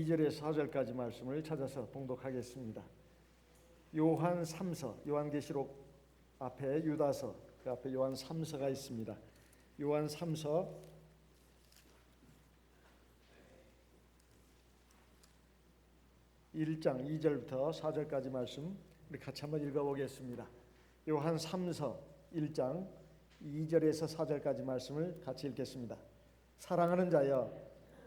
2절에서 4절까지 말씀을 찾아서 봉독하겠습니다. 요한 3서, 요한계시록 앞에 유다서, 그 앞에 요한 3서가 있습니다. 요한 3서 1장 2절부터 4절까지 말씀 우리 같이 한번 읽어보겠습니다. 요한 3서 1장 2절에서 4절까지 말씀을 같이 읽겠습니다. 사랑하는 자여,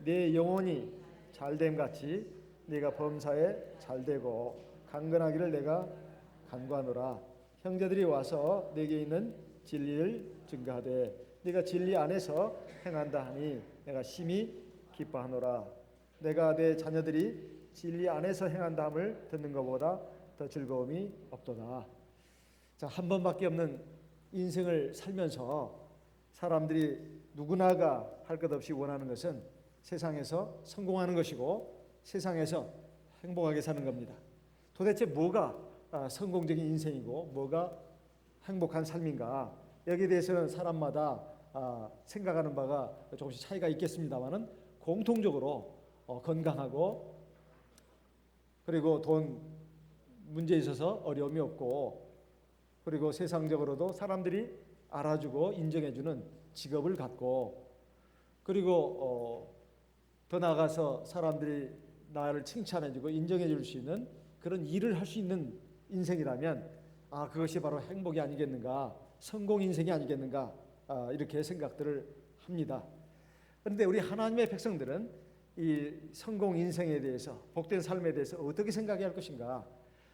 내 영혼이 잘됨 같이 네가 범사에 잘되고 강건하기를 내가 간구하노라. 형제들이 와서 내게 있는 진리를 증거하되 네가 진리 안에서 행한다 하니 내가 심히 기뻐하노라. 내가 내 자녀들이 진리 안에서 행한다함을 듣는 것보다 더 즐거움이 없도다. 자, 한 번밖에 없는 인생을 살면서 사람들이 누구나가 할 것 없이 원하는 것은 세상에서 성공하는 것이고 세상에서 행복하게 사는 겁니다. 도대체 뭐가 성공적인 인생이고 뭐가 행복한 삶인가? 여기에 대해서는 사람마다 생각하는 바가 조금씩 차이가 있겠습니다만은 공통적으로 건강하고 그리고 돈 문제에 있어서 어려움이 없고 그리고 세상적으로도 사람들이 알아주고 인정해주는 직업을 갖고 그리고 더 나아가서 사람들이 나를 칭찬해주고 인정해줄 수 있는 그런 일을 할 수 있는 인생이라면 그것이 바로 행복이 아니겠는가, 성공 인생이 아니겠는가, 이렇게 생각들을 합니다. 그런데 우리 하나님의 백성들은 이 성공 인생에 대해서, 복된 삶에 대해서 어떻게 생각해야 할 것인가?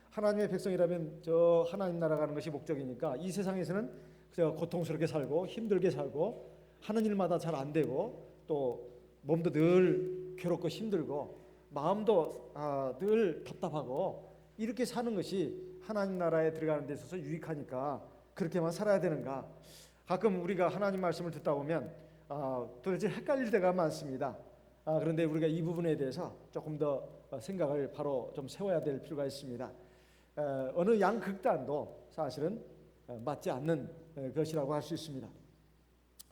하나님의 백성이라면 저 하나님 나라 가는 것이 목적이니까 이 세상에서는 그저 고통스럽게 살고 힘들게 살고 하는 일마다 잘 안 되고 또 몸도 늘 괴롭고 힘들고 마음도 늘 답답하고 이렇게 사는 것이 하나님 나라에 들어가는 데 있어서 유익하니까 그렇게만 살아야 되는가? 가끔 우리가 하나님 말씀을 듣다 보면 도대체 헷갈릴 때가 많습니다. 그런데 우리가 이 부분에 대해서 조금 더 생각을 바로 좀 세워야 될 필요가 있습니다. 어느 양극단도 사실은 맞지 않는 것이라고 할 수 있습니다.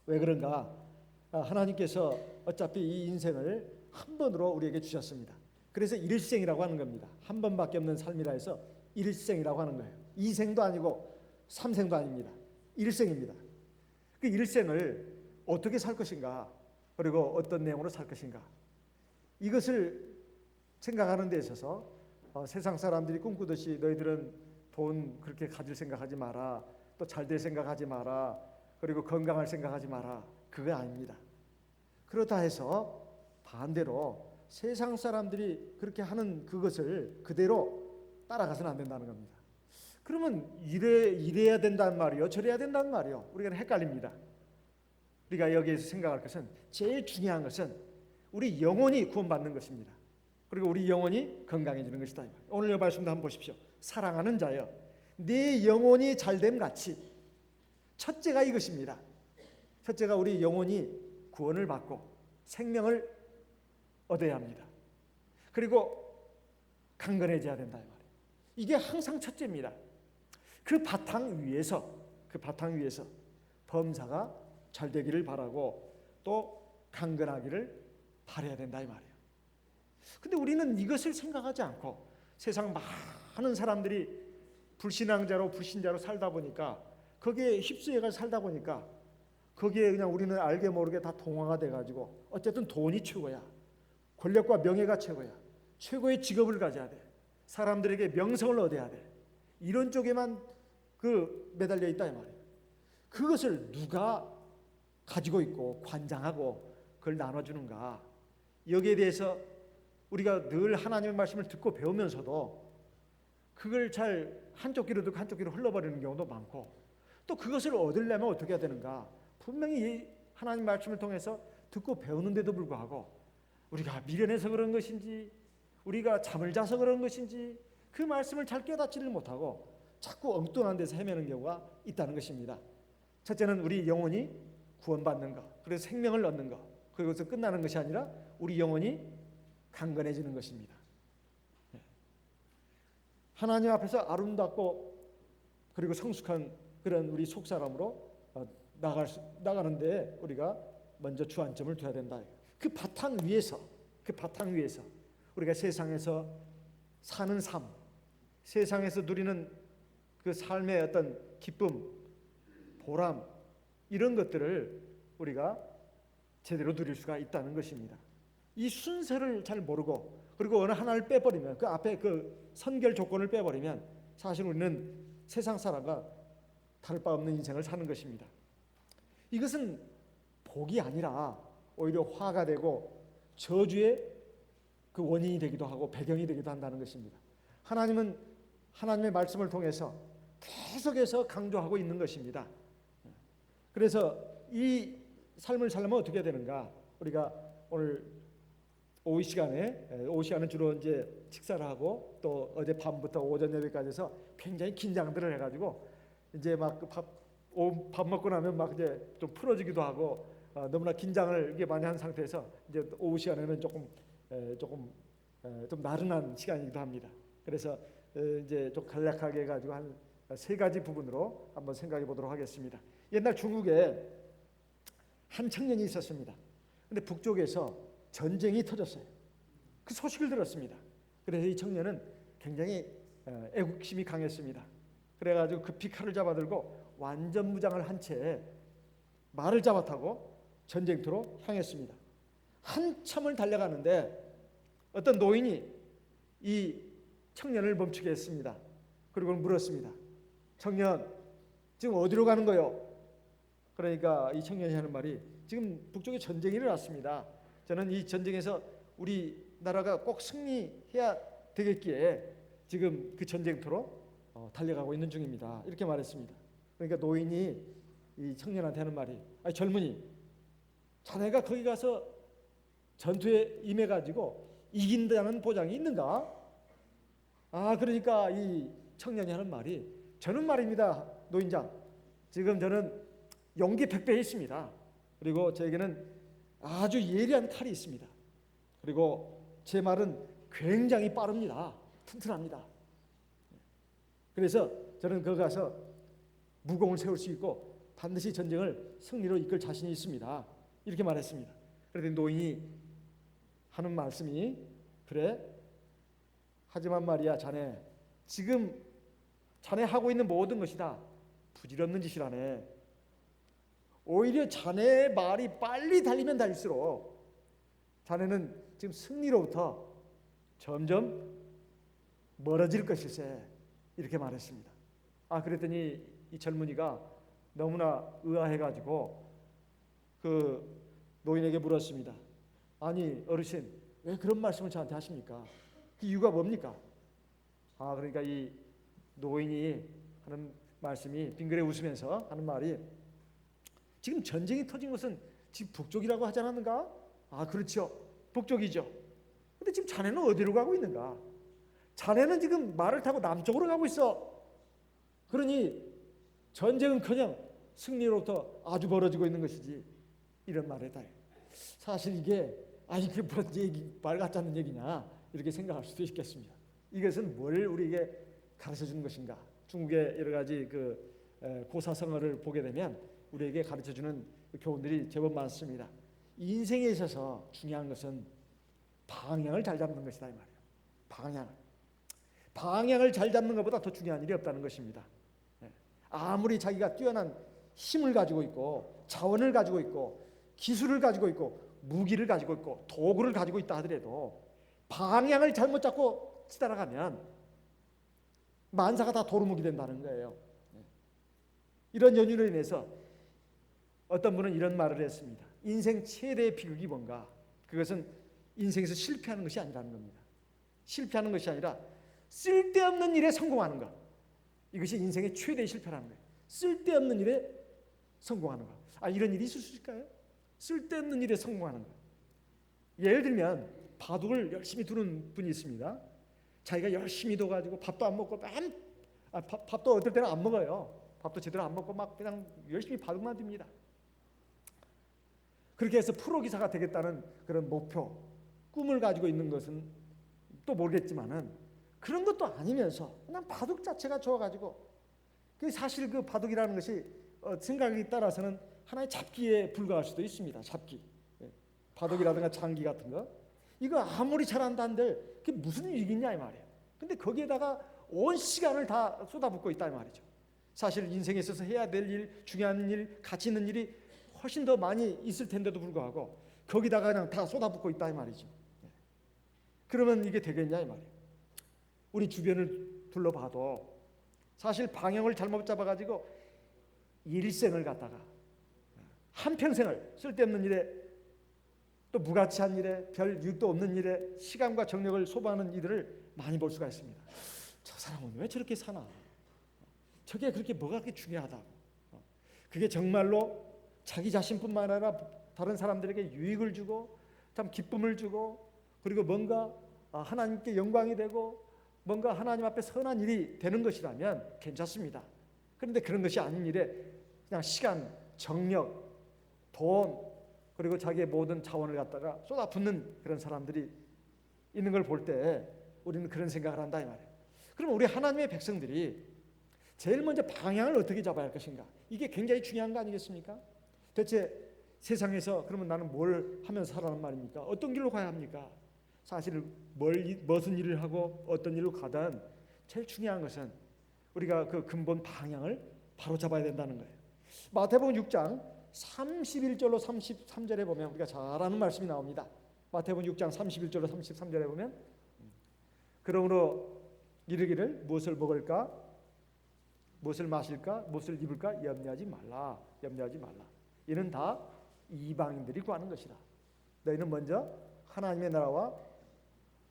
왜 그런가? 하나님께서 어차피 이 인생을 한 번으로 우리에게 주셨습니다. 그래서 일생이라고 하는 겁니다. 한 번밖에 없는 삶이라 해서 일생이라고 하는 거예요. 2생도 아니고 3생도 아닙니다. 일생입니다. 그 일생을 어떻게 살 것인가, 그리고 어떤 내용으로 살 것인가, 이것을 생각하는 데 있어서 세상 사람들이 꿈꾸듯이 너희들은 돈 그렇게 가질 생각하지 마라, 또 잘 될 생각하지 마라, 그리고 건강할 생각하지 마라, 그거 아닙니다. 그렇다 해서 반대로 세상 사람들이 그렇게 하는 그것을 그대로 따라가서는 안 된다는 겁니다. 그러면 이래야 된다는 말이요, 저래야 된다는 말이요, 우리가 헷갈립니다. 우리가 여기에서 생각할 것은, 제일 중요한 것은 우리 영혼이 구원받는 것입니다. 그리고 우리 영혼이 건강해지는 것이다. 오늘 이 말씀도 한번 보십시오. 사랑하는 자여, 네 영혼이 잘됨 같이. 첫째가 이것입니다. 첫째가 우리 영혼이 구원을 받고 생명을 얻어야 합니다. 그리고 강건해져야 된다. 이게 항상 첫째입니다. 그 바탕 위에서 범사가 잘 되기를 바라고 또 강건하기를 바라야 된다 이 말이에요. 근데 우리는 이것을 생각하지 않고 세상 많은 사람들이 불신앙자로 불신자로 살다 보니까 거기에 휩쓸려가 살다 보니까 거기에 그냥 우리는 알게 모르게 다 동화가 돼가지고 어쨌든 돈이 최고야, 권력과 명예가 최고야, 최고의 직업을 가져야 돼, 사람들에게 명성을 얻어야 돼, 이런 쪽에만 매달려 있다 이 말이에요. 그것을 누가 가지고 있고 관장하고 그걸 나눠주는가? 여기에 대해서 우리가 늘 하나님의 말씀을 듣고 배우면서도 그걸 잘 한쪽 귀로 듣고 한쪽 귀로 흘러버리는 경우도 많고, 또 그것을 얻으려면 어떻게 해야 되는가? 분명히 하나님 말씀을 통해서 듣고 배우는데도 불구하고 우리가 미련해서 그런 것인지 우리가 잠을 자서 그런 것인지 그 말씀을 잘 깨닫지를 못하고 자꾸 엉뚱한 데서 헤매는 경우가 있다는 것입니다. 첫째는 우리 영혼이 구원받는 것, 그래서 생명을 얻는 것, 그것은 끝나는 것이 아니라 우리 영혼이 강건해지는 것입니다. 하나님 앞에서 아름답고 그리고 성숙한 그런 우리 속사람으로 나가는데 우리가 먼저 주안점을 둬야 된다. 그 바탕 위에서 우리가 세상에서 사는 삶, 세상에서 누리는 그 삶의 어떤 기쁨, 보람, 이런 것들을 우리가 제대로 누릴 수가 있다는 것입니다. 이 순서를 잘 모르고, 그리고 어느 하나를 빼버리면, 그 앞에 그 선결 조건을 빼버리면 사실 우리는 세상 사람과 다를 바 없는 인생을 사는 것입니다. 이것은 복이 아니라 오히려 화가 되고 저주의 그 원인이 되기도 하고 배경이 되기도 한다는 것입니다. 하나님은 하나님의 말씀을 통해서 계속해서 강조하고 있는 것입니다. 그래서 이 삶을 살려면 어떻게 되는가? 우리가 오늘 오후 시간은 주로 이제 식사를 하고 또 어제 밤부터 오전 예배까지 해서 굉장히 긴장들을 해가지고 이제 막 밥 먹고 나면 막 이제 좀 풀어지기도 하고 너무나 긴장을 이게 많이 한 상태에서 이제 오후 시간에는 좀 나른한 시간이기도 합니다. 그래서 이제 좀 간략하게 해가지고 한 세 가지 부분으로 한번 생각해 보도록 하겠습니다. 옛날 중국에 한 청년이 있었습니다. 근데 북쪽에서 전쟁이 터졌어요. 그 소식을 들었습니다. 그래서 이 청년은 굉장히 애국심이 강했습니다. 그래가지고 급히 칼을 잡아들고 완전 무장을 한 채 말을 잡아타고 전쟁터로 향했습니다. 한참을 달려가는데 어떤 노인이 이 청년을 멈추게 했습니다. 그리고 물었습니다. 청년, 지금 어디로 가는 거요? 그러니까 이 청년이 하는 말이, 지금 북쪽에 전쟁이 일어났습니다. 저는 이 전쟁에서 우리나라가 꼭 승리해야 되겠기에 지금 그 전쟁터로 달려가고 있는 중입니다. 이렇게 말했습니다. 그러니까 노인이 이 청년한테 하는 말이, 아니 젊은이, 자네가 거기 가서 전투에 임해가지고 이긴다는 보장이 있는가? 그러니까 이 청년이 하는 말이, 저는 말입니다, 노인장, 지금 저는 용기 100배 있습니다. 그리고 저에게는 아주 예리한 칼이 있습니다. 그리고 제 말은 굉장히 빠릅니다. 튼튼합니다. 그래서 저는 거기 가서 무공을 세울 수 있고 반드시 전쟁을 승리로 이끌 자신이 있습니다. 이렇게 말했습니다. 그랬더니 노인이 하는 말씀이, 그래? 하지만 말이야, 자네 지금 자네 하고 있는 모든 것이 다 부질없는 짓이라네. 오히려 자네의 말이 빨리 달리면 달릴수록 자네는 지금 승리로부터 점점 멀어질 것일세. 이렇게 말했습니다. 그랬더니 이 젊은이가 너무나 의아해가지고 그 노인에게 물었습니다. 아니 어르신, 왜 그런 말씀을 저한테 하십니까? 그 이유가 뭡니까? 그러니까 이 노인이 하는 말씀이, 빙그레 웃으면서 하는 말이, 지금 전쟁이 터진 것은 지금 북쪽이라고 하지 않았는가? 그렇죠, 북쪽이죠. 근데 지금 자네는 어디로 가고 있는가? 자네는 지금 말을 타고 남쪽으로 가고 있어. 그러니 전쟁은커녕 승리로부터 아주 멀어지고 있는 것이지. 이런 말이다. 사실 이게 이게 무슨 얘기, 말 같지 않는 얘기냐, 이렇게 생각할 수도 있겠습니다. 이것은 뭘 우리에게 가르쳐 주는 것인가? 중국의 여러 가지 그 고사성어를 보게 되면 우리에게 가르쳐 주는 교훈들이 제법 많습니다. 인생에 있어서 중요한 것은 방향을 잘 잡는 것이다, 이 말이에요. 방향을 잘 잡는 것보다 더 중요한 일이 없다는 것입니다. 아무리 자기가 뛰어난 힘을 가지고 있고 자원을 가지고 있고 기술을 가지고 있고 무기를 가지고 있고 도구를 가지고 있다 하더라도 방향을 잘못 잡고 치달아가면 만사가 다 도루묵이 된다는 거예요. 이런 연유로 인해서 어떤 분은 이런 말을 했습니다. 인생 최대의 비극이 뭔가? 그것은 인생에서 실패하는 것이 아니라는 겁니다. 실패하는 것이 아니라 쓸데없는 일에 성공하는 것. 이것이 인생의 최대의 실패라는 거예요. 쓸데없는 일에 성공하는 것. 이런 일이 있을 수 있을까요? 쓸데없는 일에 성공하는 것. 예를 들면 바둑을 열심히 두는 분이 있습니다. 자기가 열심히 둬가지고 밥도 안 먹고 밥도 어떨 때는 안 먹어요. 밥도 제대로 안 먹고 막 그냥 열심히 바둑만 둡니다. 그렇게 해서 프로기사가 되겠다는 그런 목표, 꿈을 가지고 있는 것은 또 모르겠지만은 그런 것도 아니면서 그냥 바둑 자체가 좋아가지고, 사실 그 바둑이라는 것이 생각에 따라서는 하나의 잡기에 불과할 수도 있습니다. 잡기, 바둑이라든가 장기 같은 거. 이거 아무리 잘한다 한들 그게 무슨 일이겠냐 이 말이에요. 근데 거기에다가 온 시간을 다 쏟아붓고 있다 이 말이죠. 사실 인생에 있어서 해야 될 일, 중요한 일, 가치 있는 일이 훨씬 더 많이 있을 텐데도 불구하고 거기다가 그냥 다 쏟아붓고 있다 이 말이죠. 그러면 이게 되겠냐 이 말이에요. 우리 주변을 둘러봐도 사실 방향을 잘못 잡아가지고 일생을 갖다가 한평생을 쓸데없는 일에, 또 무가치한 일에, 별 유익도 없는 일에 시간과 정력을 소모하는 이들을 많이 볼 수가 있습니다. 저 사람은 왜 저렇게 사나? 저게 그렇게 뭐가 그렇게 중요하다고? 그게 정말로 자기 자신뿐만 아니라 다른 사람들에게 유익을 주고 참 기쁨을 주고 그리고 뭔가 하나님께 영광이 되고 뭔가 하나님 앞에 선한 일이 되는 것이라면 괜찮습니다. 그런데 그런 것이 아닌 일에 그냥 시간, 정력, 돈 그리고 자기의 모든 자원을 갖다가 쏟아붓는 그런 사람들이 있는 걸 볼 때 우리는 그런 생각을 한다 이 말이에요. 그럼 우리 하나님의 백성들이 제일 먼저 방향을 어떻게 잡아야 할 것인가? 이게 굉장히 중요한 거 아니겠습니까? 대체 세상에서 그러면 나는 뭘 하면서 살아는 말입니까? 어떤 길로 가야 합니까? 사실 무슨 일을 하고 어떤 일로 가든 제일 중요한 것은 우리가 그 근본 방향을 바로 잡아야 된다는 거예요. 마태복음 6장 31절로 33절에 보면 우리가 잘 아는 말씀이 나옵니다. 마태복음 6장 31절로 33절에 보면 그러므로 이르기를 무엇을 먹을까? 무엇을 마실까? 무엇을 입을까? 염려하지 말라. 염려하지 말라. 이는 다 이방인들이 구하는 것이라. 너희는 먼저 하나님의 나라와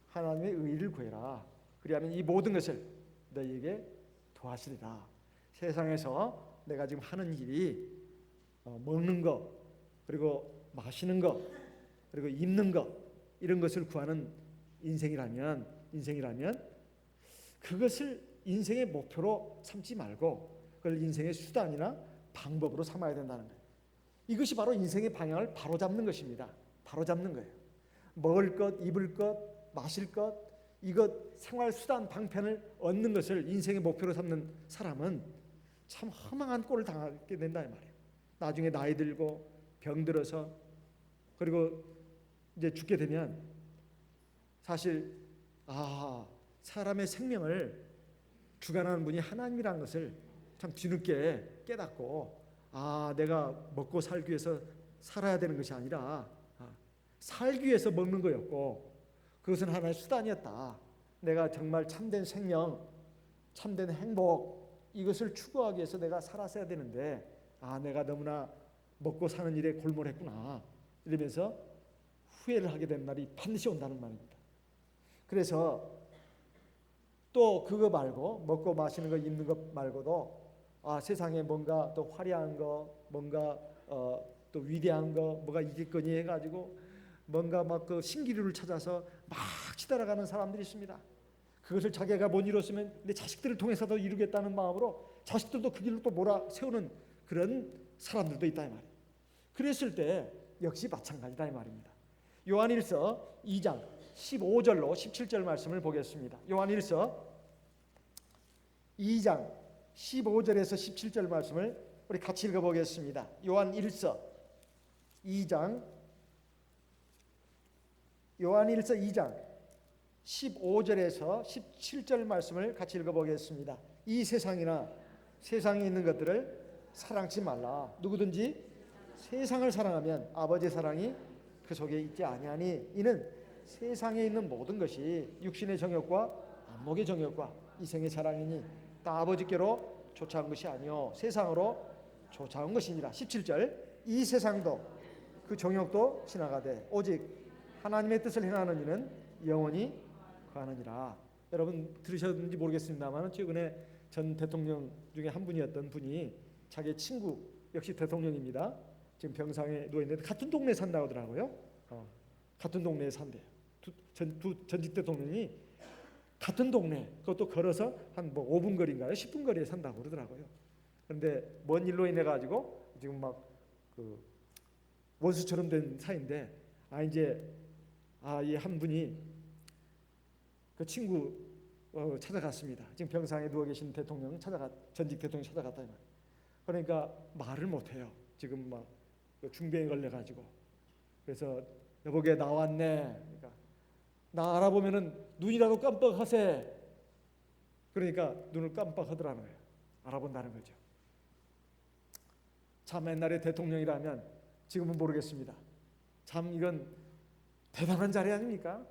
하나님의 의를 구해라. 그리하면 이 모든 것을 너희에게 더하시리라. 세상에서 내가 지금 하는 일이 먹는 거 그리고 마시는 거 그리고 입는 거 이런 것을 구하는 인생이라면 그것을 인생의 목표로 삼지 말고 그걸 인생의 수단이나 방법으로 삼아야 된다는 거예요. 이것이 바로 인생의 방향을 바로잡는 것입니다. 바로잡는 거예요. 먹을 것, 입을 것, 마실 것, 이것 생활 수단 방편을 얻는 것을 인생의 목표로 삼는 사람은 참 허망한 꼴을 당하게 된다 이 말이에요. 나중에 나이 들고 병들어서 그리고 이제 죽게 되면 사실 사람의 생명을 주관하는 분이 하나님이라는 것을 참 뒤늦게 깨닫고 내가 먹고 살기 위해서 살아야 되는 것이 아니라 살기 위해서 먹는 거였고 그것은 하나의 수단이었다. 내가 정말 참된 생명, 참된 행복 이것을 추구하기 위해서 내가 살았어야 되는데 내가 너무나 먹고 사는 일에 골몰했구나 이러면서 후회를 하게 되는 날이 반드시 온다는 말입니다. 그래서 또 그거 말고 먹고 마시는 거 입는 것 말고도 세상에 뭔가 또 화려한 거 뭔가 또 위대한 거 뭐가 이겠거니 해가지고 뭔가 막 그 신기루를 찾아서 막 치달아가는 사람들이 있습니다. 그것을 자기가 못 이뤘으면 내 자식들을 통해서도 이루겠다는 마음으로 자식들도 그 길로 또 몰아세우는 그런 사람들도 있다 이 말이에요. 그랬을 때 역시 마찬가지다 이 말입니다. 요한일서 2장 15절로 17절 말씀을 보겠습니다. 요한일서 2장 15절에서 17절 말씀을 우리 같이 읽어보겠습니다. 요한일서 2장 15절에서 17절 말씀을 같이 읽어보겠습니다. 이 세상이나 세상에 있는 것들을 사랑치 말라. 누구든지 세상을 사랑하면 아버지의 사랑이 그 속에 있지 아니하니 이는 세상에 있는 모든 것이 육신의 정욕과 안목의 정욕과 이생의 사랑이니 다 아버지께로 쫓아온 것이 아니요 세상으로 쫓아온 것이니라. 17절 이 세상도 그 정욕도 지나가되 오직 하나님의 뜻을 행하는 이는 영원히 거하느니라. 여러분 들으셨는지 모르겠습니다만 최근에 전 대통령 중에 한 분이었던 분이 자기 친구 역시 대통령입니다. 지금 병상에 누워있는데 같은 동네에 산다고 하더라고요. 같은 동네에 산대요. 전직 대통령이 같은 동네 그것도 걸어서 한 5분 거리인가요? 10분 거리에 산다고 그러더라고요. 그런데 먼 일로 인해 가지고 지금 막 그 원수처럼 된 사이인데 이제 이 한 분이 그 친구 찾아갔습니다. 지금 병상에 누워 계신 대통령 전직 대통령 찾아갔다 이 말. 그러니까 말을 못 해요. 지금 막 중병에 걸려 가지고 그래서 여보게 나왔네. 그러니까 나 알아보면은 눈이라도 깜빡하세. 그러니까 눈을 깜빡하더라는 거예요. 알아본다는 거죠. 참 옛날에 대통령이라면, 지금은 모르겠습니다. 참 이건 대단한 자리 아닙니까?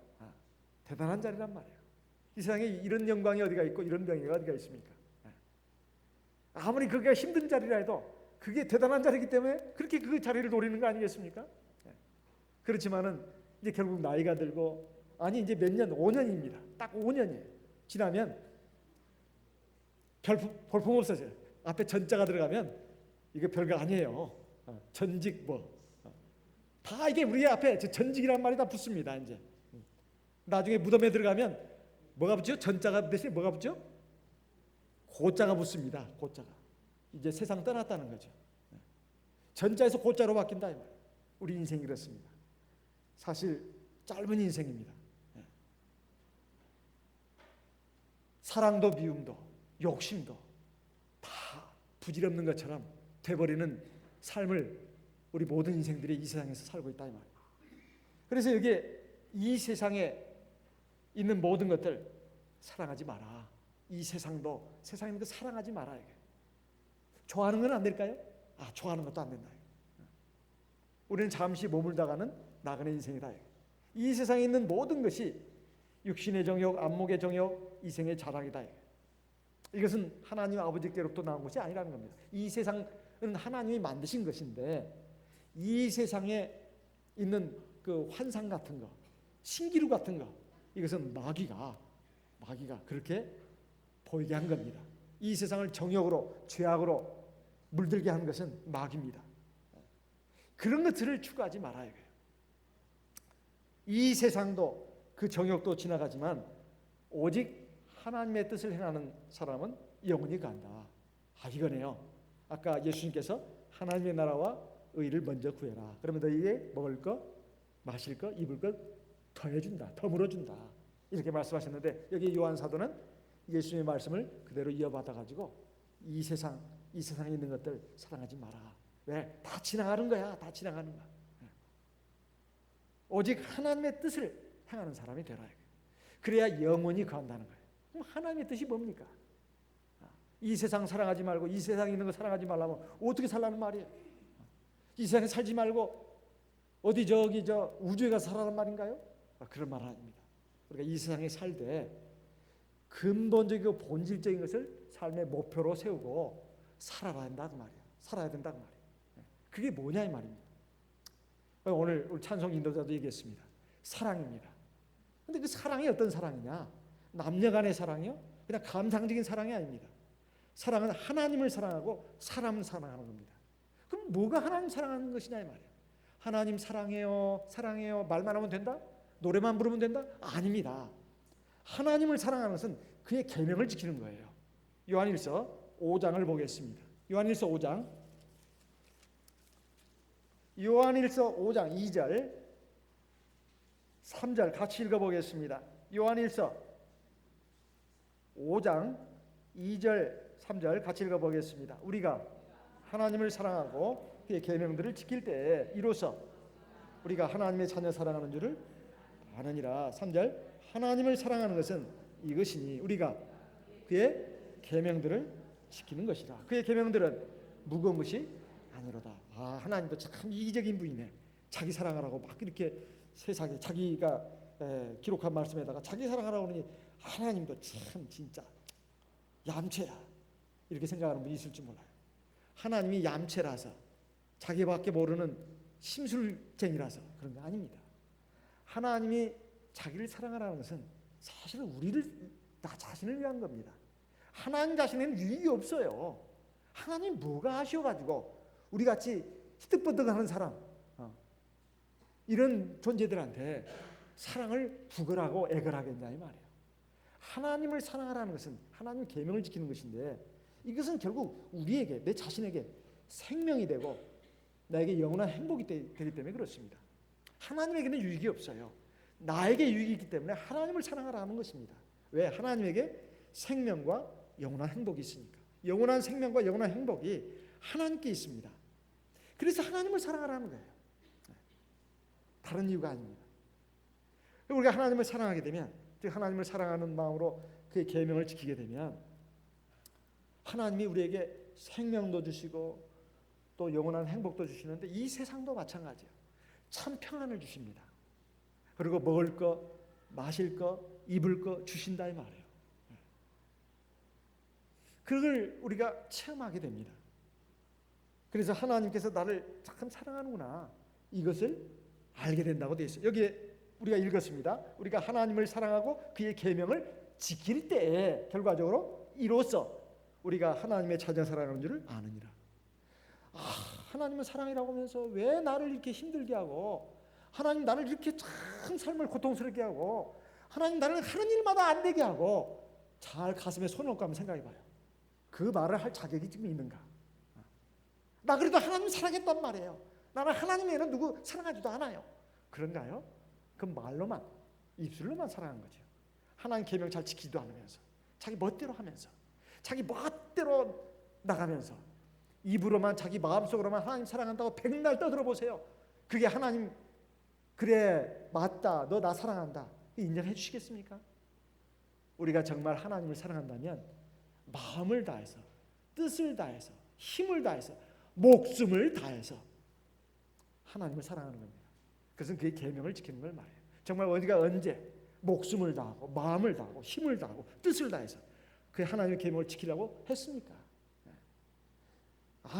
대단한 자리란 말이에요. 이 세상에 이런 영광이 어디가 있고 이런 명예가 어디가 있습니까? 아무리 그게 힘든 자리라 해도 그게 대단한 자리이기 때문에 그렇게 그 자리를 노리는 거 아니겠습니까? 그렇지만은 이제 결국 나이가 들고, 아니 이제 몇 년, 5년입니다. 딱 5년이에요. 지나면 볼품 없어져요. 앞에 전자가 들어가면 이게 별거 아니에요. 전직 다 이게 우리 앞에 전직이란 말이 다 붙습니다. 이제 나중에 무덤에 들어가면 뭐가 붙죠? 전자가 대신에 뭐가 붙죠? 고자가 붙습니다. 고자가. 이제 세상 떠났다는 거죠. 전자에서 고자로 바뀐다. 우리 인생이 그렇습니다. 사실 짧은 인생입니다. 사랑도 미움도 욕심도 다 부질없는 것처럼 돼버리는 삶을 우리 모든 인생들이 이 세상에서 살고 있다 이 말이에요. 그래서 여기에 이 세상에 있는 모든 것들 사랑하지 마라. 이 세상도 세상에 있는 거 사랑하지 마라. 이게. 좋아하는 건 안 될까요? 좋아하는 것도 안 된다. 우리는 잠시 머물다가는 나그네 인생이다. 이 세상에 있는 모든 것이 육신의 정욕, 안목의 정욕, 이생의 자랑이다. 이것은 하나님 아버지께로부터 나온 것이 아니라는 겁니다. 이 세상은 하나님이 만드신 것인데 이 세상에 있는 그 환상 같은 거, 신기루 같은 거, 이것은 마귀가 그렇게 보이게 한 겁니다. 이 세상을 정욕으로, 죄악으로 물들게 하는 것은 마귀입니다. 그런 것들을 추구하지 말아야 해요. 이 세상도 그 정욕도 지나가지만 오직 하나님의 뜻을 행하는 사람은 영원히 간다. 이거네요. 아까 예수님께서 하나님의 나라와 의를 먼저 구해라. 그러면 너희에게 먹을 것, 마실 것, 입을 것 더해준다. 더 물어준다. 이렇게 말씀하셨는데 여기 요한 사도는 예수님의 말씀을 그대로 이어받아가지고 이 세상에 있는 것들 사랑하지 마라. 왜? 다 지나가는 거야. 다 지나가는 거야. 오직 하나님의 뜻을 행하는 사람이 되라. 그래야 영원히 간다는 거예요. 그럼 하나님의 뜻이 뭡니까? 이 세상 사랑하지 말고 이 세상에 있는 거 사랑하지 말라면 어떻게 살라는 말이에요? 이 세상에 살지 말고 어디 저 우주에 가서 살라는 말인가요? 그런 말 아닙니다. 그러니까 이 세상에 살 때 근본적이고 본질적인 것을 삶의 목표로 세우고 살아야 된다 그 말이에요. 살아야 된다 그 말이에요. 그게 뭐냐 이 말입니다. 오늘 우리 찬송 인도자도 얘기했습니다. 사랑입니다. 근데 그 사랑이 어떤 사랑이냐? 남녀 간의 사랑이요? 그냥 감상적인 사랑이 아닙니다. 사랑은 하나님을 사랑하고 사람을 사랑하는 겁니다. 그럼 뭐가 하나님 사랑하는 것이냐 이 말이에요. 하나님 사랑해요, 사랑해요 말만 하면 된다? 노래만 부르면 된다? 아닙니다. 하나님을 사랑하는 것은 그의 계명을 지키는 거예요. 요한일서 5장을 보겠습니다. 요한일서 5장 2절 3절 같이 읽어보겠습니다. 요한일서 5장 2절 3절 같이 읽어보겠습니다. 우리가 하나님을 사랑하고 그의 계명들을 지킬 때에 이로써 우리가 하나님의 자녀 사랑하는 줄을 아느니라. 3절 하나님을 사랑하는 것은 이것이니 우리가 그의 계명들을 지키는 것이다. 그의 계명들은 무거운 것이 아니로다. 하나님도 참 이기적인 분이네. 자기 사랑하라고 막 이렇게 세상에 자기가 기록한 말씀에다가 자기 사랑하라고 하니 하나님도 참 진짜 얌체야 이렇게 생각하는 분이 있을지 몰라요. 하나님이 얌체라서 자기밖에 모르는 심술쟁이라서 그런 게 아닙니다. 하나님이 자기를 사랑하라는 것은 사실은 나 자신을 위한 겁니다. 하나님 자신에는 유익이 없어요. 하나님 뭐가 아쉬워가지고 우리같이 희득버득하는 사람 이런 존재들한테 사랑을 구걸하고 애걸하겠냐 이 말이에요. 하나님을 사랑하라는 것은 하나님 계명을 지키는 것인데 이것은 결국 우리에게 내 자신에게 생명이 되고 나에게 영원한 행복이 되기 때문에 그렇습니다. 하나님에게는 유익이 없어요. 나에게 유익이 있기 때문에 하나님을 사랑하라는 것입니다. 왜? 하나님에게 생명과 영원한 행복이 있으니까. 영원한 생명과 영원한 행복이 하나님께 있습니다. 그래서 하나님을 사랑하라는 거예요. 다른 이유가 아닙니다. 우리가 하나님을 사랑하게 되면, 하나님을 사랑하는 마음으로 그의 계명을 지키게 되면 하나님이 우리에게 생명도 주시고 또 영원한 행복도 주시는데 이 세상도 마찬가지예요. 참 평안을 주십니다. 그리고 먹을 거, 마실 거, 입을 거 주신다 이 말이에요. 그걸 우리가 체험하게 됩니다. 그래서 하나님께서 나를 참 사랑하는구나, 이것을 알게 된다고 되어 있어요. 여기에 우리가 읽었습니다. 우리가 하나님을 사랑하고 그의 계명을 지킬 때에 결과적으로 이로써 우리가 하나님의 자녀 사랑하는 줄을 아느니라. 하나님은 사랑이라고 하면서 왜 나를 이렇게 힘들게 하고, 하나님 나를 이렇게 참 삶을 고통스럽게 하고, 하나님 나를 하는 일마다 안 되게 하고, 잘 가슴에 손을 얹고 한번 생각해 봐요. 그 말을 할 자격이 지금 있는가? 나 그래도 하나님 사랑했단 말이에요. 나는 하나님 외에는 누구 사랑하지도 않아요. 그런가요? 그 말로만, 입술로만 사랑한 거죠. 하나님 계명 잘 지키지도 않으면서, 자기 멋대로 하면서, 자기 멋대로 나가면서, 입으로만 자기 마음속으로만 하나님 사랑한다고 백날 떠들어 보세요. 그게 하나님 그래 맞다, 너 나 사랑한다 인정해 주시겠습니까? 우리가 정말 하나님을 사랑한다면 마음을 다해서, 뜻을 다해서, 힘을 다해서, 목숨을 다해서 하나님을 사랑하는 겁니다. 그것은 그의 계명을 지키는 걸 말해요. 정말 우리가 언제 목숨을 다하고 마음을 다하고 힘을 다하고 뜻을 다해서 그 하나님의 계명을 지키려고 했습니까?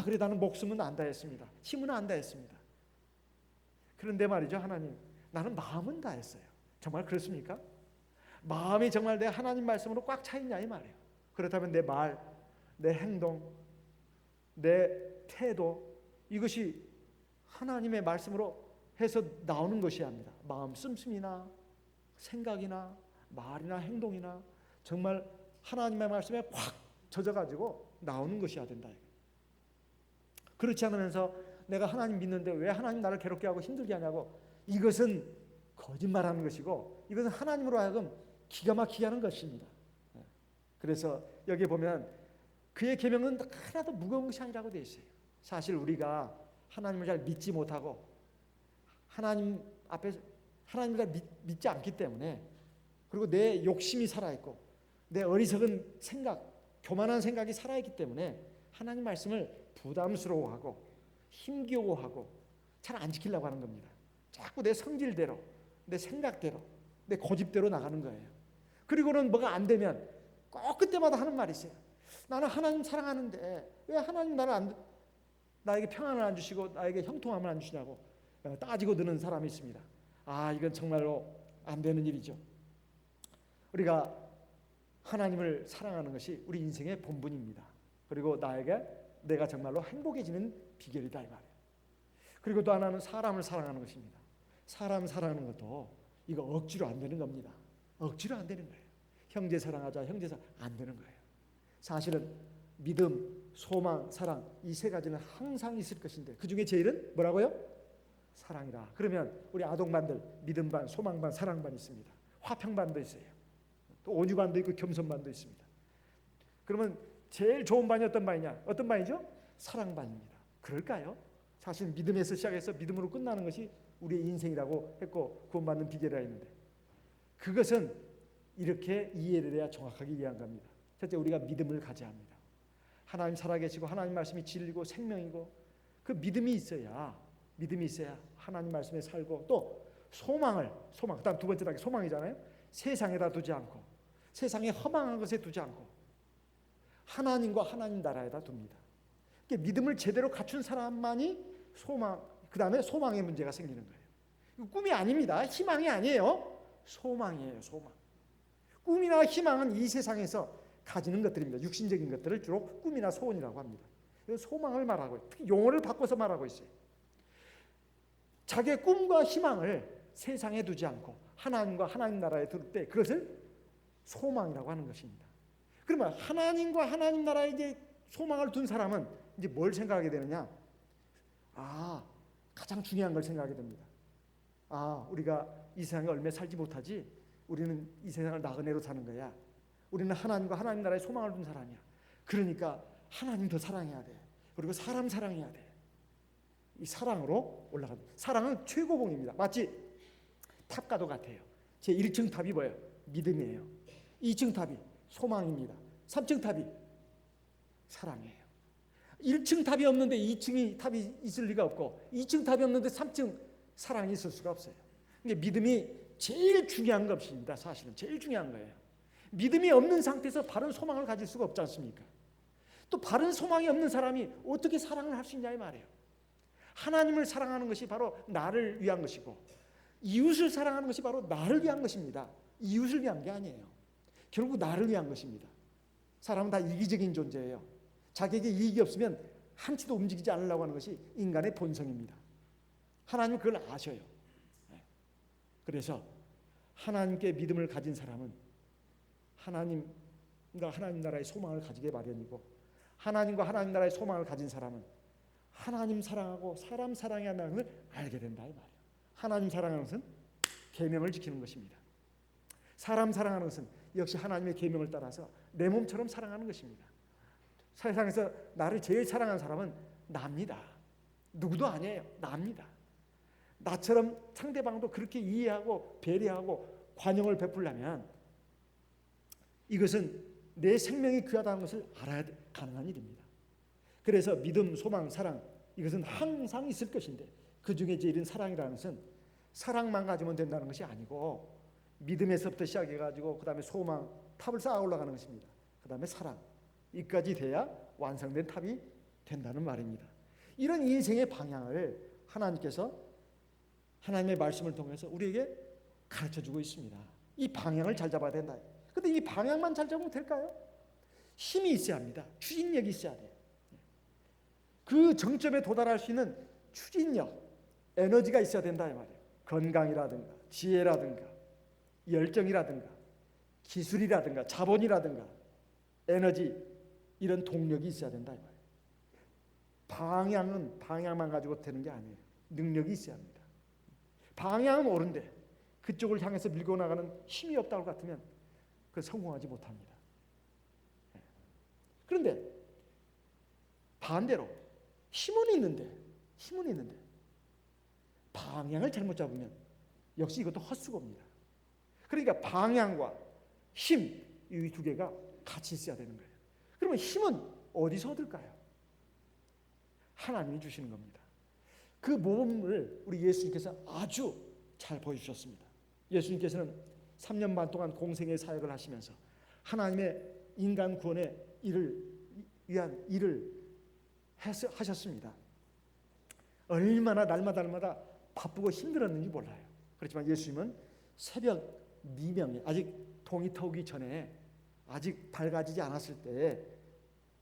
그래 나는 목숨은 안 다했습니다. 힘은 안 다했습니다. 그런데 말이죠, 하나님, 나는 마음은 다했어요. 정말 그렇습니까? 마음이 정말 내 하나님 말씀으로 꽉 차 있냐 이 말이에요. 그렇다면 내 말, 내 행동, 내 태도, 이것이 하나님의 말씀으로 해서 나오는 것이어야 합니다. 마음 씀씀이나 생각이나 말이나 행동이나 정말 하나님의 말씀에 꽉 젖어가지고 나오는 것이어야 된다. 그렇지 않으면서 내가 하나님 믿는데 왜 하나님 나를 괴롭게 하고 힘들게 하냐고, 이것은 거짓말하는 것이고 이것은 하나님으로 하여금 기가 막히게 하는 것입니다. 그래서 여기 보면 그의 계명은 하나도 무거운 것이 아니라고 되어 있어요. 사실 우리가 하나님을 잘 믿지 못하고 하나님 앞에 하나님을 믿지 않기 때문에, 그리고 내 욕심이 살아있고 내 어리석은 생각, 교만한 생각이 살아있기 때문에 하나님 말씀을 부담스러워하고 힘겨워하고 잘 안 지키려고 하는 겁니다. 자꾸 내 성질대로, 내 생각대로, 내 고집대로 나가는 거예요. 그리고는 뭐가 안 되면 꼭 그때마다 하는 말이 있어요. 나는 하나님 사랑하는데 왜 하나님 나에게 평안을 안 주시고 나에게 형통함을 안 주시냐고 따지고 드는 사람이 있습니다. 이건 정말로 안 되는 일이죠. 우리가 하나님을 사랑하는 것이 우리 인생의 본분입니다. 그리고 내가 정말로 행복해지는 비결이다 이 말이에요. 그리고 또 하나는 사람을 사랑하는 것입니다. 사람 사랑하는 것도 이거 억지로 안 되는 겁니다. 억지로 안 되는 거예요. 형제 사랑하자, 형제 사랑 안 되는 거예요. 사실은 믿음, 소망, 사랑, 이 세 가지는 항상 있을 것인데 그 중에 제일은 뭐라고요? 사랑이라. 그러면 우리 아동반들 믿음 반, 소망 반, 사랑 반 있습니다. 화평반도 있어요. 또 온유반도 있고 겸손반도 있습니다. 그러면 제일 좋은 반이 어떤 반이냐? 어떤 반이죠? 사랑반입니다. 그럴까요? 사실 믿음에서 시작해서 믿음으로 끝나는 것이 우리의 인생이라고 했고 구원받는 비결이라 했는데, 그것은 이렇게 이해를 해야 정확하게 이해한 겁니다. 첫째, 우리가 믿음을 가져야 합니다. 하나님 살아계시고 하나님 말씀이 진리고 생명이고 그 믿음이 있어야 하나님 말씀에 살고, 또 소망, 그다음 두 번째 단계 소망이잖아요. 세상에다 두지 않고 세상에 허망한 것에 두지 않고 하나님과 하나님 나라에다 둡니다. 믿음을 제대로 갖춘 사람만이 그 다음에 소망의 문제가 생기는 거예요. 꿈이 아닙니다. 희망이 아니에요. 소망이에요. 소망. 꿈이나 희망은 이 세상에서 가지는 것들입니다. 육신적인 것들을 주로 꿈이나 소원이라고 합니다. 소망을 말하고, 특히 용어를 바꿔서 말하고 있어요. 자기의 꿈과 희망을 세상에 두지 않고 하나님과 하나님 나라에 둘 때 그것을 소망이라고 하는 것입니다. 그러면 하나님과 하나님 나라에 이제 소망을 둔 사람은 이제 뭘 생각하게 되느냐? 가장 중요한 걸 생각하게 됩니다. 우리가 이 세상에 얼마 살지 못하지, 우리는 이 세상을 나그네로 사는 거야. 우리는 하나님과 하나님 나라에 소망을 둔 사람이야. 그러니까 하나님 더 사랑해야 돼. 그리고 사람 사랑해야 돼. 이 사랑으로 올라갑니다. 사랑은 최고봉입니다. 마치 탑과도 같아요. 제 1층 탑이 뭐예요? 믿음이에요. 2층 탑이 소망입니다. 3층 탑이 사랑이에요. 1층 탑이 없는데 2층이 탑이 있을 리가 없고 2층 탑이 없는데 3층 사랑이 있을 수가 없어요. 그러니까 믿음이 제일 중요한 것입니다. 사실은 제일 중요한 거예요. 믿음이 없는 상태에서 바른 소망을 가질 수가 없지 않습니까? 또 바른 소망이 없는 사람이 어떻게 사랑을 할 수 있냐 이 말이에요. 하나님을 사랑하는 것이 바로 나를 위한 것이고 이웃을 사랑하는 것이 바로 나를 위한 것입니다. 이웃을 위한 게 아니에요. 결국 나를 위한 것입니다. 사람은 다 이기적인 존재예요. 자기에게 이익이 없으면 한치도 움직이지 않으려고 하는 것이 인간의 본성입니다. 하나님은 그걸 아셔요. 그래서 하나님께 믿음을 가진 사람은 하나님과 하나님 나라의 소망을 가지게 마련이고 하나님과 하나님 나라의 소망을 가진 사람은 하나님 사랑하고 사람 사랑해야 한다는 걸 알게 된다 이 말이에요. 하나님 사랑하는 것은 계명을 지키는 것입니다. 사람 사랑하는 것은 역시 하나님의 계명을 따라서 내 몸처럼 사랑하는 것입니다. 세상에서 나를 제일 사랑하는 사람은 나입니다. 누구도 아니에요. 나입니다. 나처럼 상대방도 그렇게 이해하고 배려하고 관용을 베풀려면 이것은 내 생명이 귀하다는 것을 알아야 가능한 일입니다. 그래서 믿음, 소망, 사랑 이것은 항상 있을 것인데 그중에 제일은 사랑이라는 것은 사랑만 가지면 된다는 것이 아니고 믿음에서부터 시작해가지고 그 다음에 소망, 탑을 쌓아 올라가는 것입니다. 그 다음에 사랑, 이까지 돼야 완성된 탑이 된다는 말입니다. 이런 인생의 방향을 하나님께서 하나님의 말씀을 통해서 우리에게 가르쳐주고 있습니다. 이 방향을 잘 잡아야 된다. 그런데 이 방향만 잘 잡으면 될까요? 힘이 있어야 합니다. 추진력이 있어야 돼요. 그 정점에 도달할 수 있는 추진력, 에너지가 있어야 된다 이 말이에요. 건강이라든가 지혜라든가 열정이라든가 기술이라든가 자본이라든가 에너지 이런 동력이 있어야 된다 이 말이에요. 방향은 방향만 가지고 되는 게 아니에요. 능력이 있어야 합니다. 방향은 옳은데 그쪽을 향해서 밀고 나가는 힘이 없다고 같으면 그 성공하지 못합니다. 그런데 반대로 힘은 있는데 방향을 잘못 잡으면 역시 이것도 헛수고입니다. 그러니까 방향과 힘 이 두 개가 같이 있어야 되는 거예요. 그러면 힘은 어디서 얻을까요? 하나님이 주시는 겁니다. 그 모범을 우리 예수님께서 아주 잘 보여주셨습니다. 예수님께서는 3년 반 동안 공생의 사역을 하시면서 하나님의 인간 구원의 일을 위한 일을 하셨습니다. 얼마나 날마다 바쁘고 힘들었는지 몰라요. 그렇지만 예수님은 새벽 미명에 아직 동이 터오기 전에 아직 밝아지지 않았을 때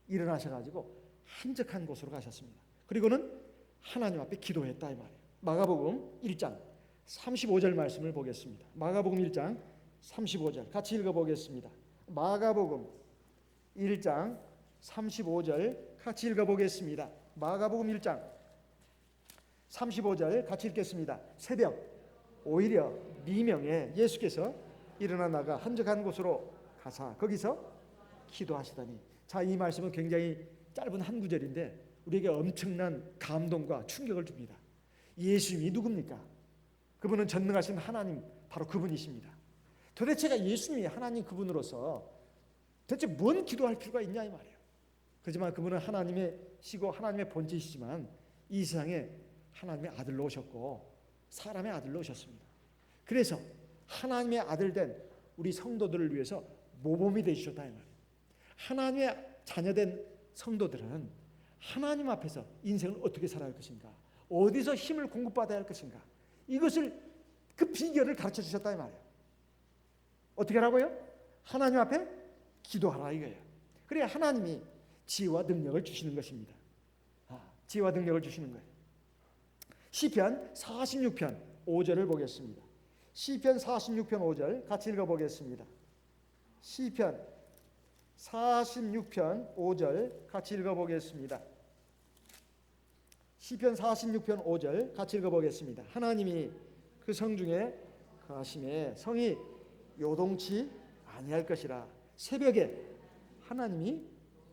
일어나셔가지고 한적한 곳으로 가셨습니다. 그리고는 하나님 앞에 기도했다 이 말이에요. 마가복음 1장 35절 말씀을 보겠습니다. 마가복음 1장 35절 같이 읽어보겠습니다. 마가복음 1장 35절 같이 읽어보겠습니다. 마가복음 1장 35절 같이 읽겠습니다. 새벽 오히려 미명에 예수께서 일어나 나가 한적한 곳으로 가사 거기서 기도하시다니. 자, 이 말씀은 굉장히 짧은 한 구절인데 우리에게 엄청난 감동과 충격을 줍니다. 예수님이 누굽니까? 그분은 전능하신 하나님, 바로 그분이십니다. 도대체가 예수님이 하나님 그분으로서 도대체 뭔 기도할 필요가 있냐 이 말이에요. 그렇지만 그분은 하나님의 시고 하나님의 본체이시지만 이 세상에 하나님의 아들로 오셨고 사람의 아들로 오셨습니다. 그래서 하나님의 아들 된 우리 성도들을 위해서 모범이 되시셨다 이 말이에요. 하나님의 자녀된 성도들은 하나님 앞에서 인생을 어떻게 살아야 할 것인가, 어디서 힘을 공급받아야 할 것인가, 이것을 그 비결을 가르쳐 주셨다 이 말이에요. 어떻게 하라고요? 하나님 앞에 기도하라 이거예요. 그래야 하나님이 지혜와 능력을 주시는 것입니다. 지혜와 능력을 주시는 거예요. 시편 46편 5절을 보겠습니다. 시편 46편 5절 같이 읽어보겠습니다. 시편 46편 5절 같이 읽어보겠습니다. 시편 46편 5절 같이 읽어보겠습니다. 하나님이 그 성 중에 거하심에 성이 요동치 아니할 것이라. 새벽에 하나님이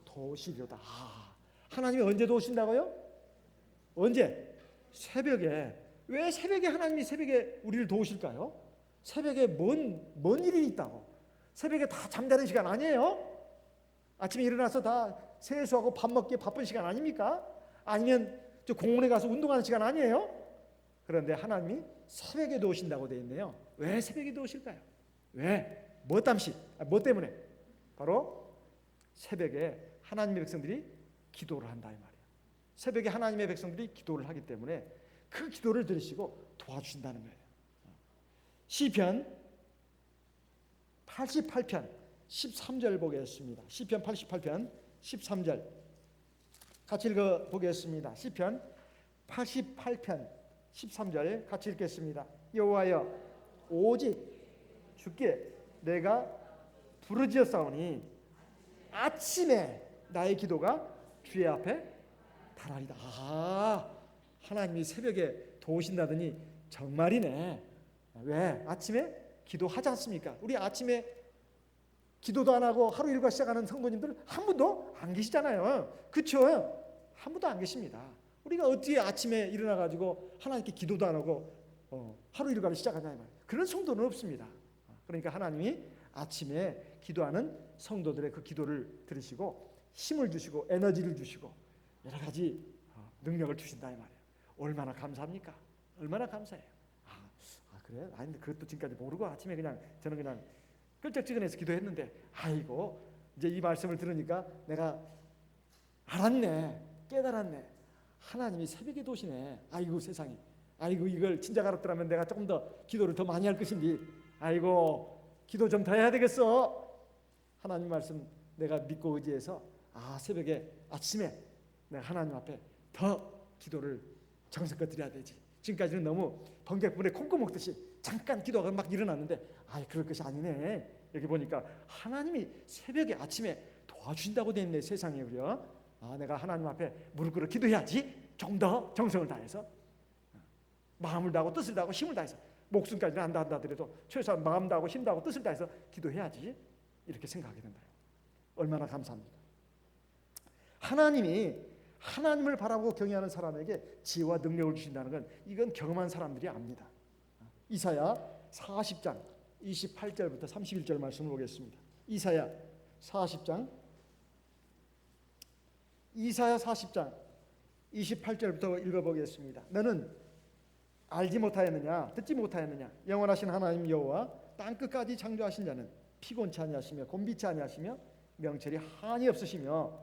도우시리로다. 하나님이 언제 도우신다고요? 언제? 새벽에. 왜 새벽에 하나님이 새벽에 우리를 도우실까요? 새벽에 뭔 일이 있다고? 새벽에 다 잠자는 시간 아니에요? 아침에 일어나서 다 세수하고 밥 먹기에 바쁜 시간 아닙니까? 아니면 저 공원에 가서 운동하는 시간 아니에요? 그런데 하나님이 새벽에도 오신다고 되어 있네요. 왜 새벽에도 오실까요? 왜? 뭐 때문에? 바로 새벽에 하나님의 백성들이 기도를 한다 이 말이에요. 새벽에 하나님의 백성들이 기도를 하기 때문에 그 기도를 들으시고 도와주신다는 거예요. 시편 88편 13절 보겠습니다. 시편 88편 13절 같이 읽어보겠습니다. 시편 88편 13절 같이 읽겠습니다. 여호와여 오직 주께 내가 부르짖었사오니 아침에 나의 기도가 주의 앞에 달하리다. 하나님이 새벽에 도우신다더니 정말이네. 왜? 아침에 기도하지 않습니까? 우리 아침에 기도도 안 하고 하루 일과 시작하는 성도님들 한 분도 안 계시잖아요. 그렇죠? 한 분도 안 계십니다. 우리가 어떻게 아침에 일어나가지고 하나님께 기도도 안 하고 하루 일과를 시작하냐 말이에요. 그런 성도는 없습니다. 그러니까 하나님이 아침에 기도하는 성도들의 그 기도를 들으시고 힘을 주시고 에너지를 주시고 여러 가지 능력을 주신다 이 말이에요. 얼마나 감사합니까? 얼마나 감사해요. 그래? 아니 그것도 지금까지 모르고 아침에 저는 그냥 끌적지근해서 기도했는데 아이고 이제 이 말씀을 들으니까 내가 알았네, 깨달았네. 하나님이 새벽에 도시네. 아이고 세상에. 아이고 이걸 진작 알았더라면 내가 조금 더 기도를 더 많이 할 것인지. 아이고 기도 좀 더 해야 되겠어. 하나님 말씀 내가 믿고 의지해서 새벽에 아침에 내가 하나님 앞에 더 기도를 정성껏 드려야 되지. 지금까지는 너무 번개불에 콩고 먹듯이 잠깐 기도하고 막 일어났는데 그럴 것이 아니네. 여기 보니까 하나님이 새벽에 아침에 도와주신다고 되어 있네. 세상에. 그려 내가 하나님 앞에 무릎 꿇어 기도해야지. 좀 더 정성을 다해서 마음을 다하고 뜻을 다하고 힘을 다해서 목숨까지는 안 다한다더라도 최소한 마음 다하고 힘 다하고 뜻을 다해서 기도해야지. 이렇게 생각하게 된다. 얼마나 감사합니까? 하나님이 하나님을 바라보고 경외하는 사람에게 지혜와 능력을 주신다는 건 이건 경험한 사람들이 압니다. 이사야 40장 28절부터 31절 말씀을 보겠습니다. 이사야 40장 28절부터 읽어보겠습니다. 너는 알지 못하였느냐 듣지 못하였느냐 영원하신 하나님 여호와 땅끝까지 창조하신 자는 피곤치 아니하시며 곤비치 아니하시며 명철이 한이 없으시며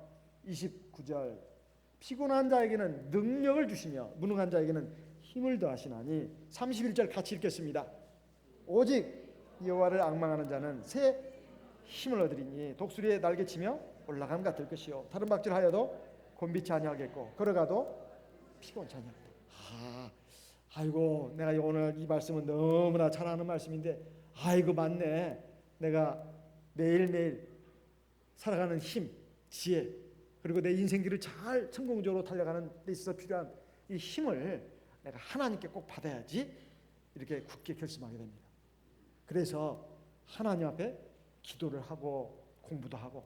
29절 피곤한 자에게는 능력을 주시며 무능한 자에게는 힘을 더하시나니 31절 같이 읽겠습니다. 오직 여호와를 앙망하는 자는 새 힘을 얻으리니 독수리에 날개치며 올라감 같을 것이요 다른 박질하여도 곤비치 아니하겠고 걸어가도 피곤치 아니하겠다. 아이고 내가 오늘 이 말씀은 너무나 잘 아는 말씀인데 아이고 맞네. 내가 매일매일 살아가는 힘, 지혜 그리고 내 인생길을 잘 성공적으로 달려가는 데 있어서 필요한 이 힘을 내가 하나님께 꼭 받아야지 이렇게 굳게 결심하게 됩니다. 그래서 하나님 앞에 기도를 하고 공부도 하고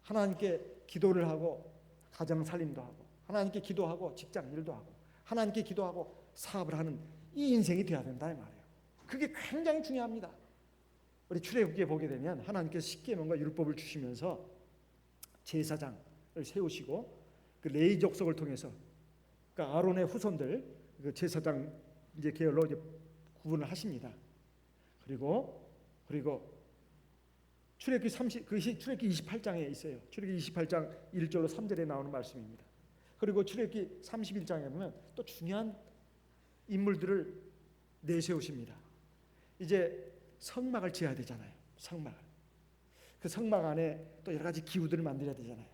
하나님께 기도를 하고 가정 살림도 하고 하나님께 기도하고 직장 일도 하고 하나님께 기도하고 사업을 하는 이 인생이 되어야 된다 이 말이에요. 그게 굉장히 중요합니다. 우리 출애굽기에 보게 되면 하나님께서 십계명과 율법을 주시면서 제사장을 세우시고 그 레위 족속을 통해서 그러니까 아론의 후손들 그 제사장 이제 계열로 이제 구분을 하십니다. 그리고 출애굽기 28장에 있어요. 출애굽기 28장 1절로 3절에 나오는 말씀입니다. 그리고 출애굽기 31장에 보면 또 중요한 인물들을 내세우십니다. 이제 성막을 지어야 되잖아요. 성막을. 그 성막 안에 또 여러 가지 기구들을 만들어야 되잖아요.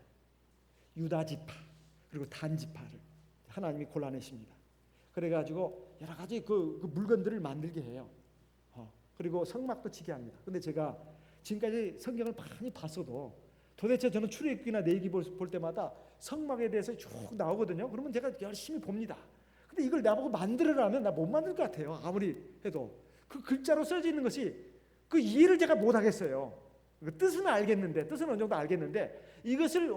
유다 지파 그리고 단 지파를 하나님이 골라내십니다. 그래가지고 여러 가지 그 물건들을 만들게 해요. 그리고 성막도 지게 합니다. 근데 제가 지금까지 성경을 많이 봤어도 도대체 저는 출애굽기나 레위기 볼 때마다 성막에 대해서 쭉 나오거든요. 그러면 제가 열심히 봅니다. 근데 이걸 나보고 만들으라면 나 못 만들 것 같아요. 아무리 해도 그 글자로 써져 있는 것이 그 이해를 제가 못 하겠어요. 그 뜻은 알겠는데 뜻은 어느 정도 알겠는데 이것을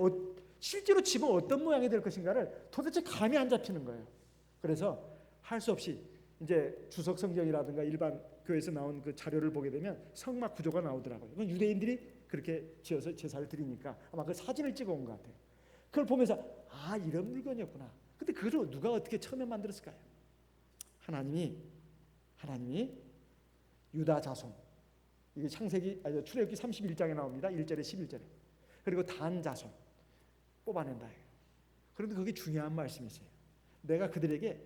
실제로 집어 어떤 모양이 될 것인가를 도대체 감이 안 잡히는 거예요. 그래서 할 수 없이 이제 주석 성경이라든가 일반 교회에서 나온 그 자료를 보게 되면 성막 구조가 나오더라고요. 그건 유대인들이 그렇게 지어서 제사를 드리니까 아마 그 사진을 찍어 온 것 같아요. 그걸 보면서 이런 물건이었구나. 근데 그걸 누가 어떻게 처음에 만들었을까요? 하나님이 유다 자손, 이게 출애굽기 31장에 나옵니다. 1절에 11절에. 그리고 단 자손 뽑아낸다. 그런데 그게 중요한 말씀이세요. 내가 그들에게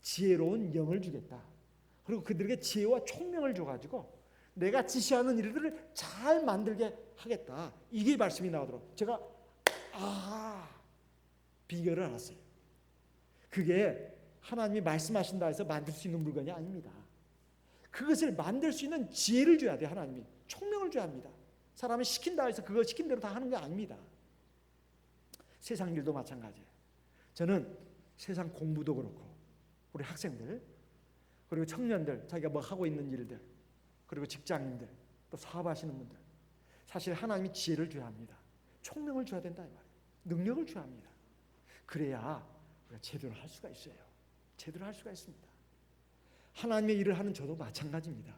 지혜로운 영을 주겠다. 그리고 그들에게 지혜와 총명을 줘가지고 내가 지시하는 일들을 잘 만들게 하겠다. 이게 말씀이 나오도록 제가 비결을 알았어요. 그게 하나님이 말씀하신다 해서 만들 수 있는 물건이 아닙니다. 그것을 만들 수 있는 지혜를 줘야 돼요. 하나님이 총명을 줘야 합니다. 사람이 시킨다 해서 그거 시킨 대로 다 하는 게 아닙니다. 세상 일도 마찬가지예요. 저는 세상 공부도 그렇고 우리 학생들 그리고 청년들 자기가 뭐 하고 있는 일들 그리고 직장인들 또 사업하시는 분들 사실 하나님이 지혜를 줘야 합니다. 총명을 줘야 된다 이 말이에요. 능력을 줘야 합니다. 그래야 우리가 제대로 할 수가 있어요. 제대로 할 수가 있습니다. 하나님의 일을 하는 저도 마찬가지입니다.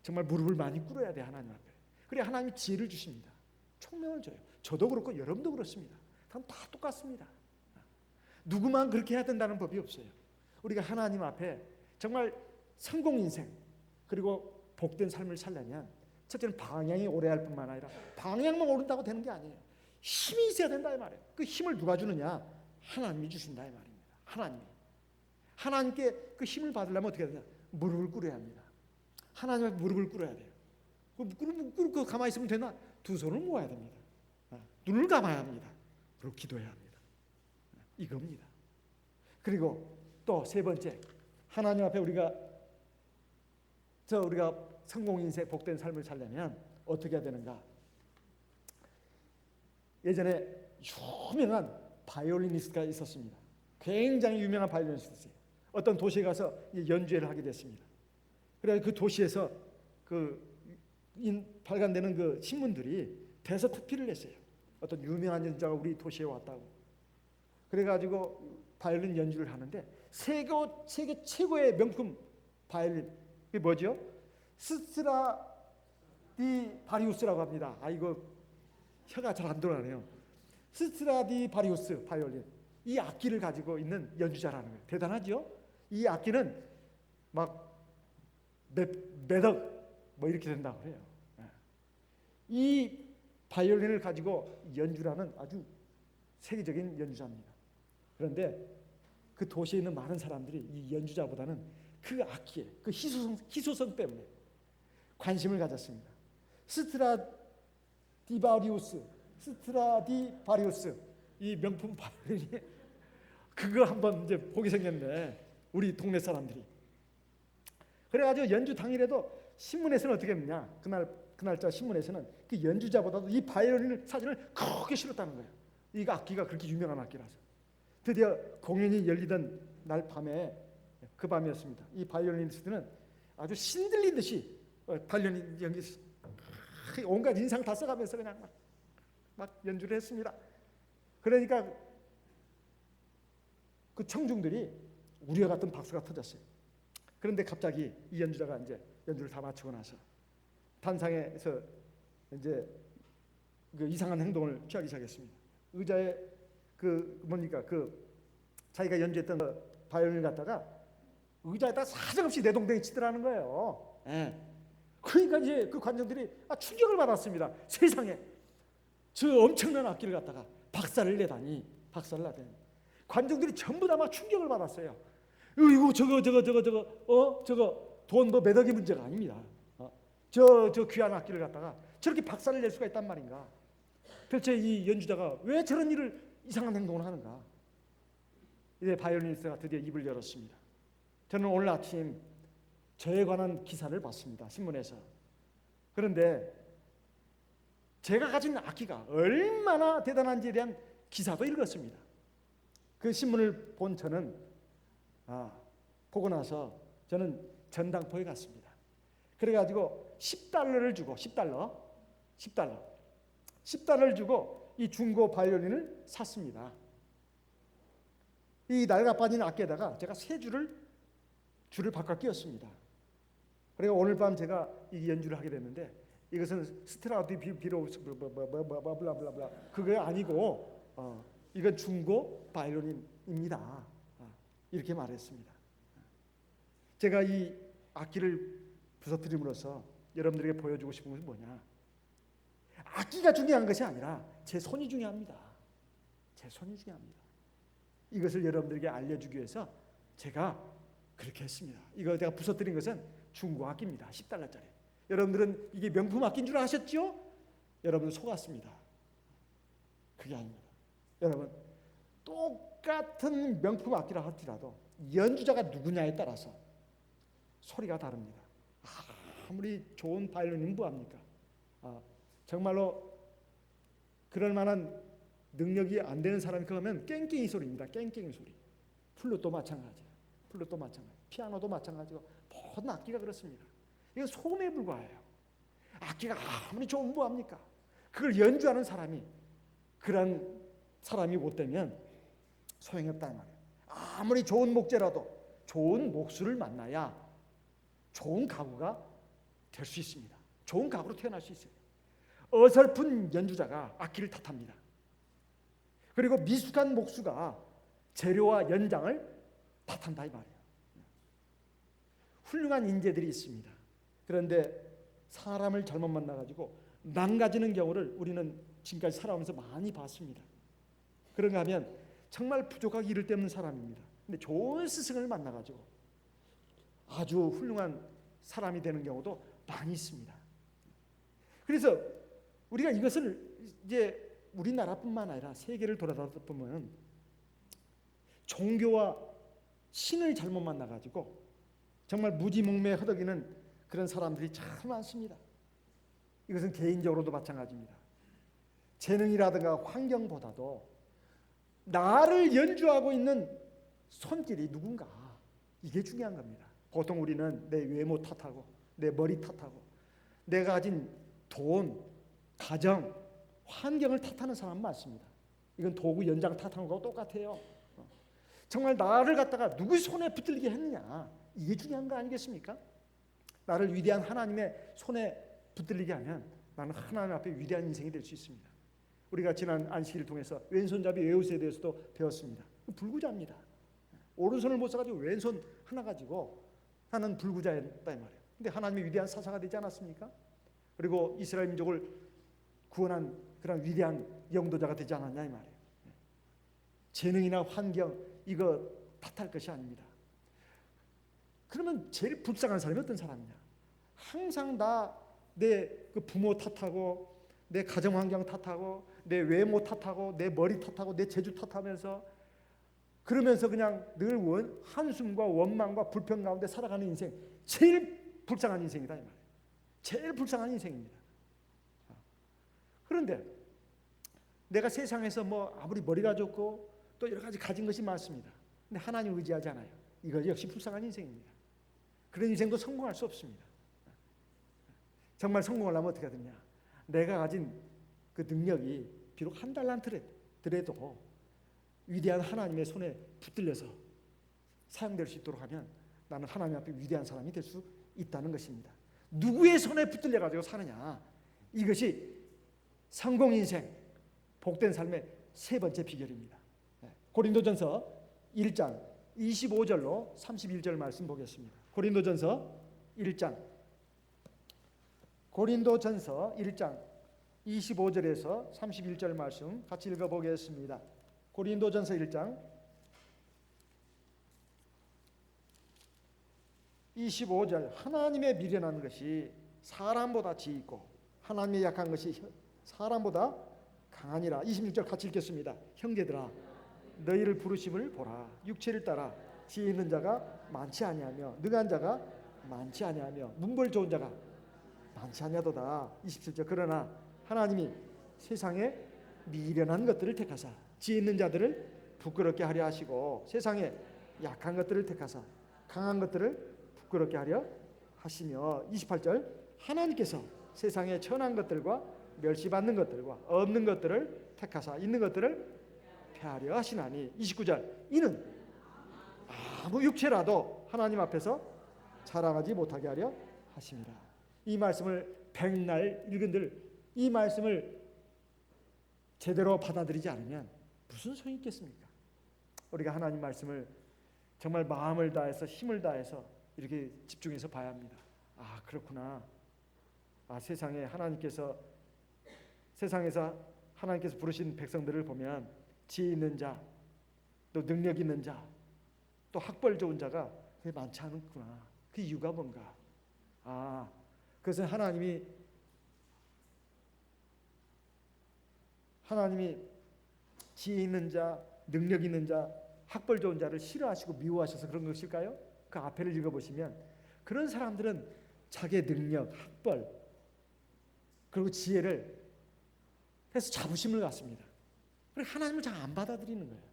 정말 무릎을 많이 꿇어야 돼 하나님 앞에. 그래야 하나님이 지혜를 주십니다. 총명을 줘요. 저도 그렇고 여러분도 그렇습니다. 다 똑같습니다. 누구만 그렇게 해야 된다는 법이 없어요. 우리가 하나님 앞에 정말 성공 인생 그리고 복된 삶을 살려면 첫째는 방향이 오래할 뿐만 아니라 방향만 오른다고 되는 게 아니에요. 힘이 있어야 된다 이 말이에요. 그 힘을 누가 주느냐? 하나님이 주신다 이 말입니다. 하나님께 그 힘을 받으려면 어떻게 해야 되냐? 무릎을 꿇어야 합니다. 하나님 앞에 무릎을 꿇어야 돼요. 꿇고 가만히 있으면 되나? 두 손을 모아야 됩니다. 눈을 감아야 합니다. 그리고 기도해야 합니다. 이겁니다. 그리고 또 세 번째, 하나님 앞에 우리가 성공 인생 복된 삶을 살려면 어떻게 해야 되는가? 예전에 유명한 바이올리니스트가 있었습니다. 굉장히 유명한 바이올리니스트였어요. 어떤 도시에 가서 연주회를 하게 됐습니다. 그래서 그 도시에서 발간되는 그 신문들이 대서특필을 했어요. 어떤 유명한 연주자가 우리 도시에 왔다고. 그래가지고 바이올린 연주를 하는데 세계 최고의 명품 바이올린 그게 뭐죠? 스트라디바리우스라고 합니다. 이거 혀가 잘 안 돌아가네요. 스트라디바리우스 바이올린. 이 악기를 가지고 있는 연주자라는 거예요. 대단하죠? 이 악기는 막 몇억 뭐 이렇게 된다고 그래요. 이 바이올린을 가지고 연주라는 아주 세계적인 연주자입니다. 그런데 그 도시에 있는 많은 사람들이 이 연주자보다는 그 악기의 그 희소성 때문에 관심을 가졌습니다. 스트라디바리우스 이 명품 바이올린이 그거 한번 이제 보게 생겼네. 우리 동네 사람들이. 그래가지고 연주 당일에도 신문에서는 어떻게 했느냐? 그날짜 신문에서는 그 연주자보다도 이 바이올린 사진을 크게 실었다는 거예요. 이 악기가 그렇게 유명한 악기라서. 드디어 공연이 열리던 날 밤에 그 밤이었습니다. 이 바이올리니스트는 아주 신들린 듯이 바이올린 연기 온갖 인상 다 써가면서 그냥 막 연주를 했습니다. 그러니까 그 청중들이 우리와 같은 박수가 터졌어요. 그런데 갑자기 이 연주자가 이제 연주를 다 마치고 나서 단상에서 이제 그 이상한 행동을 취하기 시작했습니다. 의자에 자기가 연주했던 바이올린을 갖다가 의자에다 사정없이 내동댕이 치더라는 거예요. 그러니까 이제 그 관중들이 충격을 받았습니다. 세상에 저 엄청난 악기를 갖다가 박살을 내다니. 관중들이 전부 다 막 충격을 받았어요. 이거 저거 돈 뭐 몇 억이 문제가 아닙니다. 저 귀한 악기를 갖다가 저렇게 박살을 낼 수가 있단 말인가. 도대체 이 연주자가 왜 저런 일을 이상한 행동을 하는가. 이제 바이올리니스트가 드디어 입을 열었습니다. 저는 오늘 아침 저에 관한 기사를 봤습니다. 신문에서. 그런데 제가 가진 악기가 얼마나 대단한지에 대한 기사도 읽었습니다. 그 신문을 본 저는 보고 나서 저는 전당포에 갔습니다. 그래가지고 $10를 주고 10달러를 주고 이 중고 바이올린을 샀습니다. 이 낡아빠진 악기에다가 제가 세 줄을 바꿔 끼웠습니다. 그리고 오늘 밤 제가 이 연주를 하게 됐는데 이것은 스트라디 비로 블라블라블라 그게 아니고 이건 중고 바이올린입니다. 이렇게 말했습니다. 제가 이 악기를 부서뜨림으로써 여러분들에게 보여주고 싶은 것은 뭐냐? 악기가 중요한 것이 아니라 제 손이 중요합니다. 제 손이 중요합니다. 이것을 여러분들에게 알려주기 위해서 제가 그렇게 했습니다. 이거 제가 부서뜨린 것은 중고 악기입니다. 10달러짜리. 여러분들은 이게 명품 악기인 줄 아셨죠? 여러분은 속았습니다. 그게 아닙니다. 여러분, 똑같은 명품 악기라 할지라도 연주자가 누구냐에 따라서 소리가 다릅니다. 아무리 좋은 바이올린은 뭐합니까? 정말로 그럴 만한 능력이 안 되는 사람이 그거 하면 깽깽이 소리입니다. 깽깽이 소리. 플룻도 마찬가지예요. 플룻도 마찬가지. 피아노도 마찬가지고 모든 악기가 그렇습니다. 이건 소음에 불과해요. 악기가 아무리 좋으면 뭐합니까? 그걸 연주하는 사람이 그런 사람이 못 되면 소용이 없다는 말이에요. 아무리 좋은 목재라도 좋은 목수를 만나야 좋은 가구가 될 수 있습니다. 좋은 가구로 태어날 수 있어요. 어설픈 연주자가 악기를 탓합니다. 그리고 미숙한 목수가 재료와 연장을 탓한다 이 말이에요. 훌륭한 인재들이 있습니다. 그런데 사람을 잘못 만나가지고 망가지는 경우를 우리는 지금까지 살아오면서 많이 봤습니다. 그런가 하면 정말 부족하기 이를 데 없는 사람입니다. 근데 좋은 스승을 만나가지고 아주 훌륭한 사람이 되는 경우도 많이 있습니다. 그래서 우리가 이것을 이제 우리나라뿐만 아니라 세계를 돌아다니다 보면 종교와 신을 잘못 만나가지고 정말 무지몽매에 허덕이는 그런 사람들이 참 많습니다. 이것은 개인적으로도 마찬가지입니다. 재능이라든가 환경보다도 나를 연주하고 있는 손길이 누군가 이게 중요한 겁니다. 보통 우리는 내 외모 탓하고 내 머리 탓하고 내가 가진 돈, 가정, 환경을 탓하는 사람 많습니다. 이건 도구 연장 탓하는 거하고 똑같아요. 정말 나를 갖다가 누구 손에 붙들리게 했느냐 이게 중요한 거 아니겠습니까? 나를 위대한 하나님의 손에 붙들리게 하면 나는 하나님 앞에 위대한 인생이 될 수 있습니다. 우리가 지난 안식일을 통해서 왼손잡이 외우스에 대해서도 배웠습니다. 불구자입니다. 오른손을 못 써가지고 왼손 하나 가지고 나는 불구자였다 이 말이에요. 근데 하나님의 위대한 사사가 되지 않았습니까? 그리고 이스라엘 민족을 구원한 그런 위대한 영도자가 되지 않았냐 이 말이에요. 재능이나 환경 이거 탓할 것이 아닙니다. 그러면 제일 불쌍한 사람이 어떤 사람이냐? 항상 내 그 부모 탓하고 내 가정 환경 탓하고 내 외모 탓하고 내 머리 탓하고 내 재주 탓하면서 그러면서 그냥 늘 한숨과 원망과 불평 가운데 살아가는 인생 제일 불쌍한 인생이다 이 말이에요. 제일 불쌍한 인생입니다. 그런데 내가 세상에서 뭐 아무리 머리가 좋고 또 여러 가지 가진 것이 많습니다. 근데 하나님 의지하지 않아요. 이거 역시 불쌍한 인생입니다. 그런 인생도 성공할 수 없습니다. 정말 성공하려면 어떻게 해야 되냐? 내가 가진 그 능력이 비록 한 달란트더라도 위대한 하나님의 손에 붙들려서 사용될 수 있도록 하면 나는 하나님 앞에 위대한 사람이 될 수 있다는 것입니다. 누구의 손에 붙들려 가지고 사느냐? 이것이 성공 인생, 복된 삶의 세 번째 비결입니다. 고린도전서 1장 25절로 31절 말씀 보겠습니다. 고린도전서 1장 25절에서 31절 말씀 같이 읽어보겠습니다. 고린도전서 1장 25절 하나님의 미련한 것이 사람보다 지있고 하나님의 약한 것이 사람보다 강하니라. 26절 같이 읽겠습니다. 형제들아 너희를 부르심을 보라. 육체를 따라 지혜 있는 자가 많지 아니하며 능한 자가 많지 아니하며 문벌 좋은 자가 많지 아니하도다. 27절 그러나 하나님이 세상에 미련한 것들을 택하사 지혜 있는 자들을 부끄럽게 하려 하시고 세상에 약한 것들을 택하사 강한 것들을 부끄럽게 하려 하시며 28절 하나님께서 세상에 천한 것들과 멸시받는 것들과 없는 것들을 택하사 있는 것들을 폐하려 하시나니 29절 이는 아무 육체라도 하나님 앞에서 자랑하지 못하게 하려 하심이라. 이 말씀을 백날 읽은들 이 말씀을 제대로 받아들이지 않으면 무슨 소용이 있겠습니까? 우리가 하나님 말씀을 정말 마음을 다해서 힘을 다해서 이렇게 집중해서 봐야 합니다. 아, 그렇구나. 아, 세상에서 하나님께서 부르신 백성들을 보면 지혜 있는 자, 또 능력 있는 자, 또 학벌 좋은 자가 많지 않구나. 그 이유가 뭔가? 아, 그것은 하나님이 지혜 있는 자, 능력 있는 자, 학벌 좋은 자를 싫어하시고 미워하셔서 그런 것일까요? 그 앞에를 읽어보시면 그런 사람들은 자기의 능력, 학벌 그리고 지혜를 해서 자부심을 갖습니다. 그리고 하나님을 잘 안 받아들이는 거예요.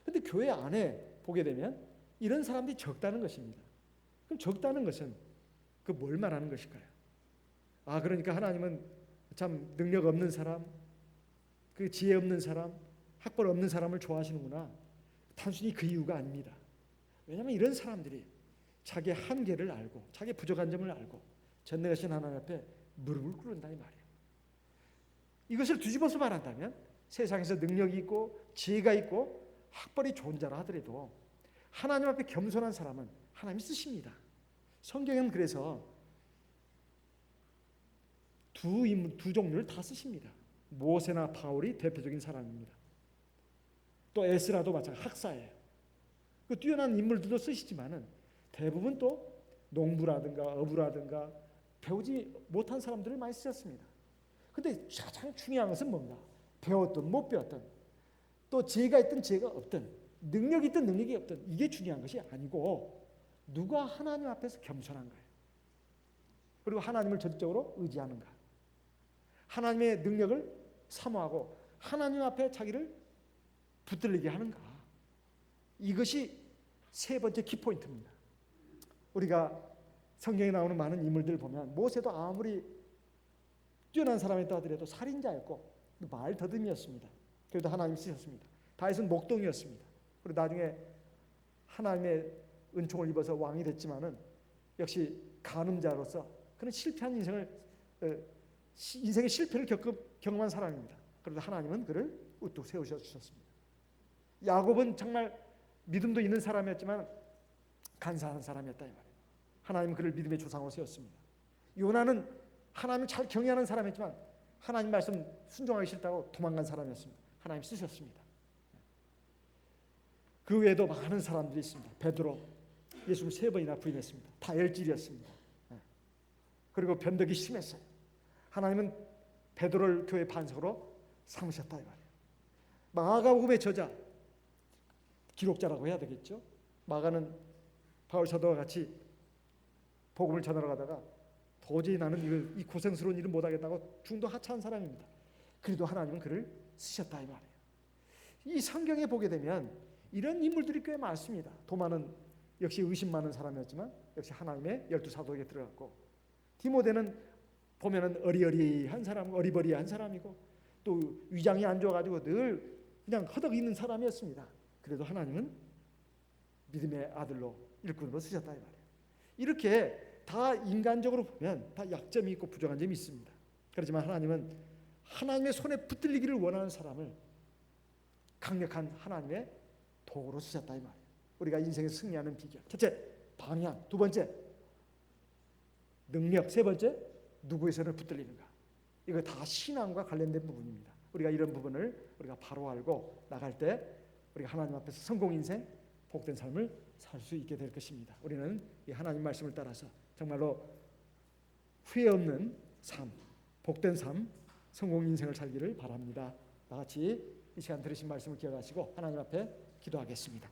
그런데 교회 안에 보게 되면 이런 사람들이 적다는 것입니다. 그럼 적다는 것은 그 뭘 말하는 것일까요? 아, 그러니까 하나님은 참 능력 없는 사람, 그 지혜 없는 사람, 학벌 없는 사람을 좋아하시는구나. 단순히 그 이유가 아닙니다. 왜냐하면 이런 사람들이 자기의 한계를 알고 자기의 부족한 점을 알고 전능하신 하나님 앞에 무릎을 꿇는다 이 말이에요. 이것을 뒤집어서 말한다면 세상에서 능력이 있고 지혜가 있고 학벌이 좋은 자라 하더라도 하나님 앞에 겸손한 사람은 하나님이 쓰십니다. 성경은 그래서 두 종류를 다 쓰십니다. 모세나 바울이 대표적인 사람입니다. 또 에스라도 마찬가지 학사예요. 그 뛰어난 인물들도 쓰시지만은 대부분 또 농부라든가 어부라든가 배우지 못한 사람들을 많이 쓰셨습니다. 근데 가장 중요한 것은 뭔가? 배웠든 못 배웠든 또 지혜가 있든 지혜가 없든 능력이 있든 능력이 없든 이게 중요한 것이 아니고 누가 하나님 앞에서 겸손한가요? 그리고 하나님을 전적으로 의지하는가? 하나님의 능력을 사모하고 하나님 앞에 자기를 붙들리게 하는가? 이것이 세 번째 키포인트입니다. 우리가 성경에 나오는 많은 인물들 보면 모세도 아무리 뛰어난 사람이었다 하더라도 살인자였고 말 더듬이었습니다. 그래도 하나님 쓰셨습니다. 다윗은 목동이었습니다. 그리고 나중에 하나님의 은총을 입어서 왕이 됐지만은 역시 간음자로서 그런 실패한 인생의 실패를 경험한 사람입니다. 그런데 하나님은 그를 우뚝 세우셨습니다. 야곱은 정말 믿음도 있는 사람이었지만 간사한 사람이었다 이 말이에요. 하나님은 그를 믿음의 조상으로 세웠습니다. 요나는 하나님을 잘 경외하는 사람이었지만 하나님 말씀 순종하기 싫다고 도망간 사람이었습니다. 하나님 쓰셨습니다. 그 외에도 많은 사람들이 있습니다. 베드로 예수를 3번이나 부인했습니다. 다혈질이었습니다. 그리고 변덕이 심했어요. 하나님은 베드로를 교회 반석으로 삼으셨다 이 말이에요. 마가복음의 저자 기록자라고 해야 되겠죠. 마가는 바울 사도와 같이 복음을 전하러 가다가 도저히 나는 이 고생스러운 일을 못하겠다고 중도 하차한 사람입니다. 그래도 하나님은 그를 쓰셨다 이 말이에요. 이 성경에 보게 되면 이런 인물들이 꽤 많습니다. 도마는 역시 의심 많은 사람이었지만 역시 하나님의 12사도에게 들어갔고, 디모데는 보면은 어리어리한 사람, 어리버리한 사람이고 또 위장이 안 좋아가지고 늘 그냥 허덕 있는 사람이었습니다. 그래도 하나님은 믿음의 아들로 일꾼으로 쓰셨다 이 말이에요. 이렇게 다 인간적으로 보면 다 약점이 있고 부족한 점이 있습니다. 그렇지만 하나님은 하나님의 손에 붙들리기를 원하는 사람을 강력한 하나님의 도구로 쓰셨다 이 말이에요. 우리가 인생에 승리하는 비결, 첫째 방향, 두 번째 능력, 세 번째 누구의 손을 붙들리는가. 이거 다 신앙과 관련된 부분입니다. 우리가 이런 부분을 우리가 바로 알고 나갈 때 우리가 하나님 앞에서 성공 인생, 복된 삶을 살 수 있게 될 것입니다. 우리는 이 하나님 말씀을 따라서 정말로 후회 없는 삶, 복된 삶, 성공 인생을 살기를 바랍니다. 다 같이 이 시간 들으신 말씀을 기억하시고 하나님 앞에 기도하겠습니다.